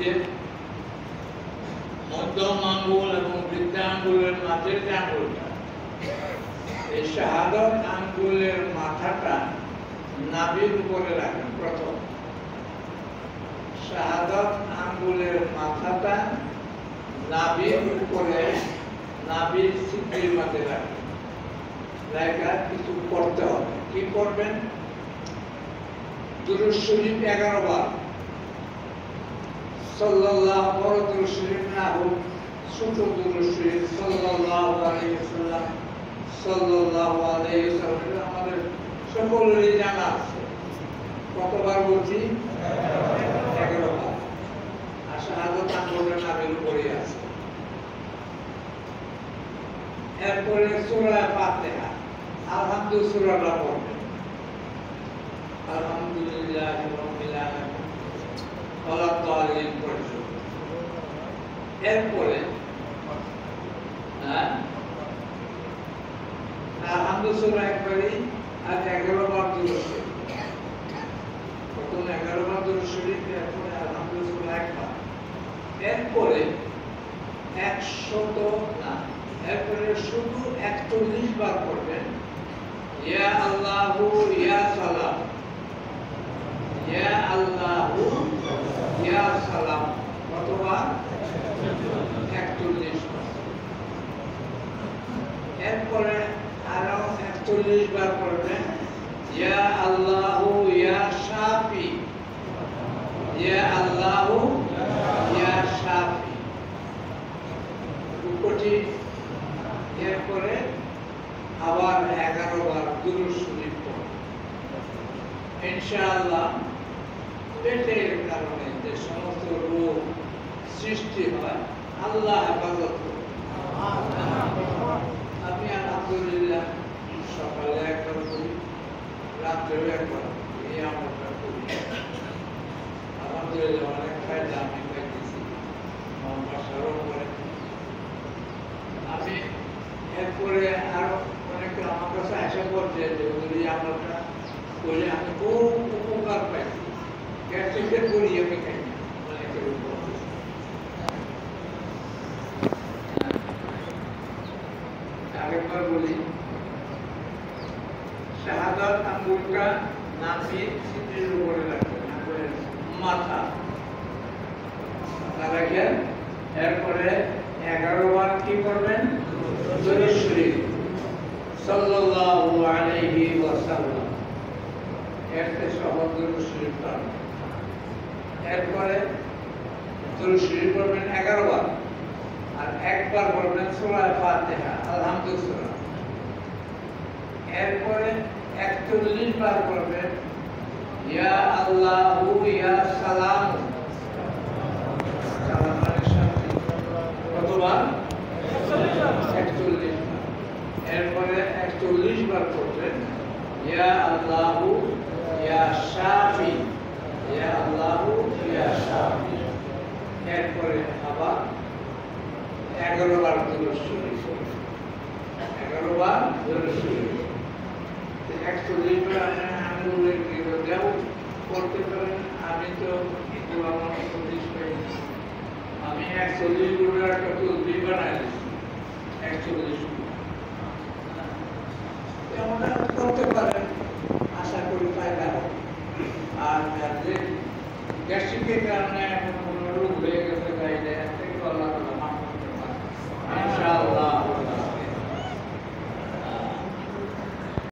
যে মধ্যম আঙ্গুল এবং বৃদ্ধা আঙ্গুলের মাঝের যে আঙ্গুলটা, এই শাহাদাত আঙ্গুলের মাথাটা নাভির উপরে রাখেন প্রথম। শাহাদাত আঙ্গুলের মাথাটা নাভির উপরে, নাভির ছিদ্রের মাঝে রাখেন। রাখা কিছু করতে হবে। কি করবেন? দুরূদ শরীফ 11 বার। সাল্লাল্লাহু বড় দুরূদ শরীফ না হোক, ছোট দুরূদ শরীফ সাল্লাল্লাহু আলাইহি ওয়াসাল্লাম, সাল্লাল্লাহু আলাইহি ওয়াসাল্লাম আমাদের সকলেরই জানা আছে। কতবার বলছি? 11 বার। আর শাহাদাত আঙ্গুলের নাভির উপরে আছে। এরপরে সূরা ফাতিহা, আলহামদুলিল্লাহ সূরাটা পড়বেন। আলহামদুলিল্লাহি রাব্বিল আলামিন ওয়ালাদ-দালিন পর্যন্ত। এরপরে আলহামদুলিল্লাহ সূরা একবারই আর 11 বার দুরূদ শরীফ। প্রথম 11 বার দুরূদ শরীফ, এরপরে আলহামদুলিল্লাহ সূরা একবার। এরপরে 100 না, এরপরে শুধু 41 বার পড়বেন ইয়া আল্লাহু ইয়া সালাম, ইয়া আল্লাহু ইয়া সালাম। কতবার? 41 বার। এরপরে আরো 41 বার পড়বেন ইয়া আল্লাহু ইয়া শাফি, ইয়া আল্লাহু ইয়া শাফি। রুকুটি। এরপরে আবার 11 বার দুরূদ শরীফ পড়বেন। ইনশাআল্লাহ পেটের কারণে যে সমস্ত রোগ সৃষ্টি হয় আল্লাহ হেফাজত করবেন। আমি আলহামদুলিল্লাহ সকালে একবার করি, রাত্রেও একবার, এই আমলটা করি। আলহামদুলিল্লাহ অনেক ফায়দা আমি পাইতেছি, আমার বাসারও করে। আমি এরপরে আরো অনেকে আমার কাছে আশা করছে যে এই আমলটা করে আমি খুব উপকার পাইছি। গ্যাস্ট্রিকের করি আমি খাই না, অনেকের উপর। আরেকবার বলি, শাহাদাত আঙ্গুলটা নাভির ছিদ্রের উপরে রাখবেন, আঙ্গুলের মাথা রাখেন। এরপরে 11 বার কি করবেন? দুরূদ শরীফ সাল্লাল্লাহু আলাইহি ওয়াসাল্লাম। এরতে সহজ দুরূদ শরীফ পড়বেন। এরপরে দুরূদ শরীফ পড়বেন 11 বার, আর একবার পড়বেন সূরা ফাতিহা, আলহামদুলিল্লাহ। এরপরে 41 বার পড়বেন ইয়া আল্লাহু ইয়া সালাম, সালাম মানে শান্তি। কতবার? 41 বার। এরপরে 41 বার পড়বেন ইয়া আল্লাহু ইয়া শাফি, ইয়া আল্লাহু ইয়া শাফি। এরপরে আবার 11 বার দুরূদ শরীফ, 11 বার দুরূদ শরীফ। 41 বার আঙ্গুলের দেও করতে পারেন। আমি তো একটু আমার 40 পাই, আমি 41 গুণের একটা তসবিহ বানাই দিচ্ছি। 41 এমনটা করতে পারেন, আশা করি ফায়দা হবে। আর যাদের গ্যাস্ট্রিকের কারণে